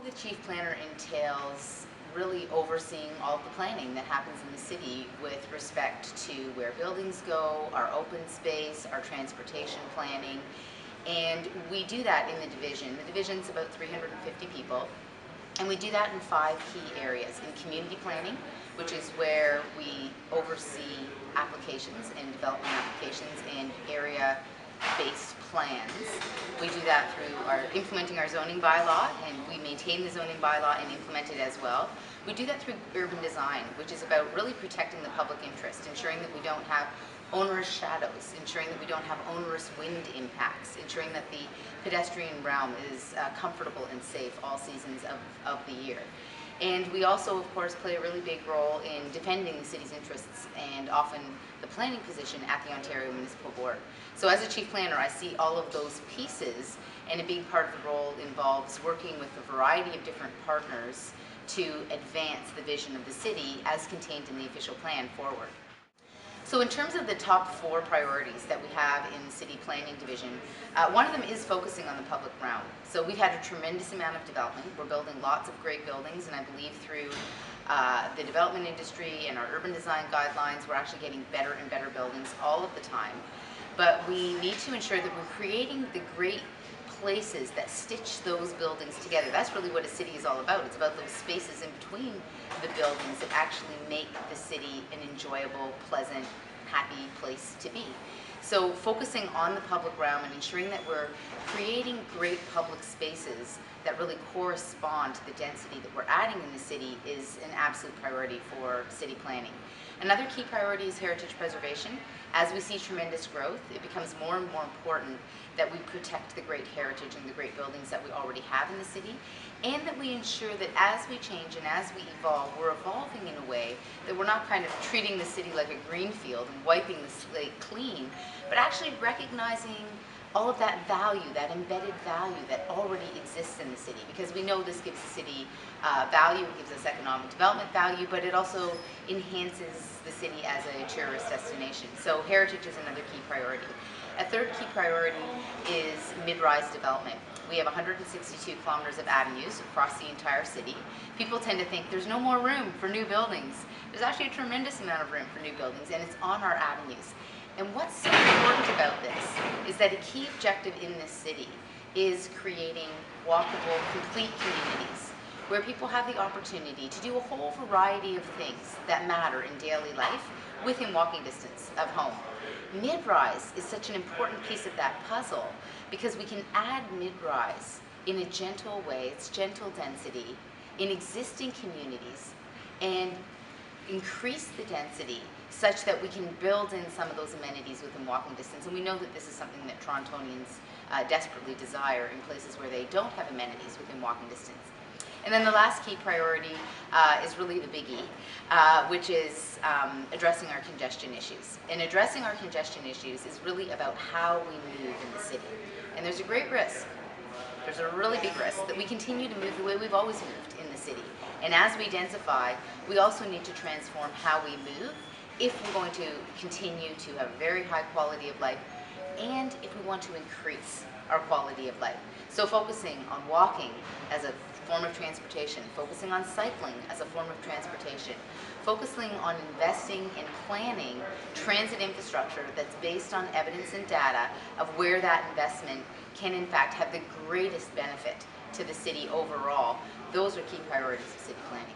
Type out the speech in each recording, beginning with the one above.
The chief planner entails really overseeing all of the planning that happens in the city with respect to where buildings go, our open space, our transportation planning, and we do that in the division. The division's about 350 people, and we do that in 5 key areas. In community planning, which is where we oversee applications and development applications and area-based plans. We do that through implementing our zoning bylaw, and we maintain the zoning bylaw and implement it as well. We do that through urban design, which is about really protecting the public interest, ensuring that we don't have onerous shadows, ensuring that we don't have onerous wind impacts, ensuring that the pedestrian realm is comfortable and safe all seasons of the year. And we also, of course, play a really big role in defending the city's interests and often the planning position at the Ontario Municipal Board. So as a chief planner, I see all of those pieces, and a big part of the role involves working with a variety of different partners to advance the vision of the city as contained in the official plan forward. So in terms of the top 4 priorities that we have in the City Planning Division, one of them is focusing on the public realm. So we've had a tremendous amount of development. We're building lots of great buildings, and I believe through the development industry and our urban design guidelines, we're actually getting better and better buildings all of the time. But we need to ensure that we're creating the great places that stitch those buildings together. That's really what a city is all about. It's about those spaces in between the buildings that actually make the city an enjoyable, pleasant, happy place to be. So focusing on the public realm and ensuring that we're creating great public spaces that really correspond to the density that we're adding in the city is an absolute priority for city planning. Another key priority is heritage preservation. As we see tremendous growth, it becomes more and more important that we protect the great heritage and the great buildings that we already have in the city, and that we ensure that as we change and as we evolve, we're evolving in a way that we're not kind of treating the city like a green field and wiping the slate clean, but actually recognizing all of that value, that embedded value that already exists in the city, because we know this gives the city value, it gives us economic development value, but it also enhances the city as a tourist destination. So heritage is another key priority. A third key priority is mid-rise development. We have 162 kilometers of avenues across the entire city. People tend to think there's no more room for new buildings. There's actually a tremendous amount of room for new buildings, and it's on our avenues. And what's so important about this is that a key objective in this city is creating walkable, complete communities where people have the opportunity to do a whole variety of things that matter in daily life within walking distance of home. Mid-rise is such an important piece of that puzzle because we can add mid-rise in a gentle way, it's gentle density, in existing communities and increase the density such that we can build in some of those amenities within walking distance. And we know that this is something that Torontonians desperately desire in places where they don't have amenities within walking distance. And then the last key priority is really the biggie, which is addressing our congestion issues. And addressing our congestion issues is really about how we move in the city. And there's a great risk, there's a really big risk that we continue to move the way we've always moved in the city. And as we densify, we also need to transform how we move if we're going to continue to have a very high quality of life and if we want to increase our quality of life. So focusing on walking as a form of transportation, focusing on cycling as a form of transportation, focusing on investing and planning transit infrastructure that's based on evidence and data of where that investment can in fact have the greatest benefit to the city overall. Those are key priorities of city planning.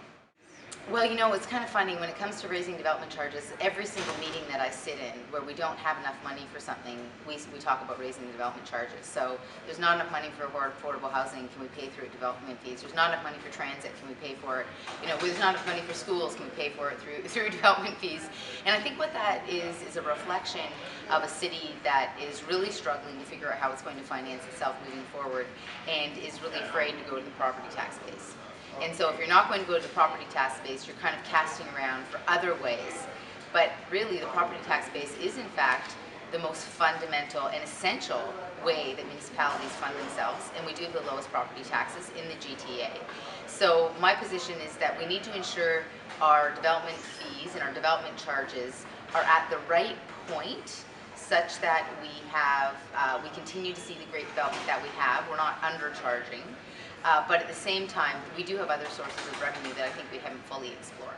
Well, you know, it's kind of funny, when it comes to raising development charges, every single meeting that I sit in where we don't have enough money for something, we talk about raising the development charges. So there's not enough money for affordable housing, can we pay through it development fees? There's not enough money for transit, can we pay for it? You know, there's not enough money for schools, can we pay for it through development fees? And I think what that is a reflection of a city that is really struggling to figure out how it's going to finance itself moving forward and is really afraid to go to the property tax base. And so if you're not going to go to the property tax base, you're kind of casting around for other ways. But really, the property tax base is in fact the most fundamental and essential way that municipalities fund themselves, and we do have the lowest property taxes in the GTA. So my position is that we need to ensure our development fees and our development charges are at the right point such that we continue to see the great development that we have. We're not undercharging, but at the same time, we do have other sources of revenue that I think we haven't fully explored.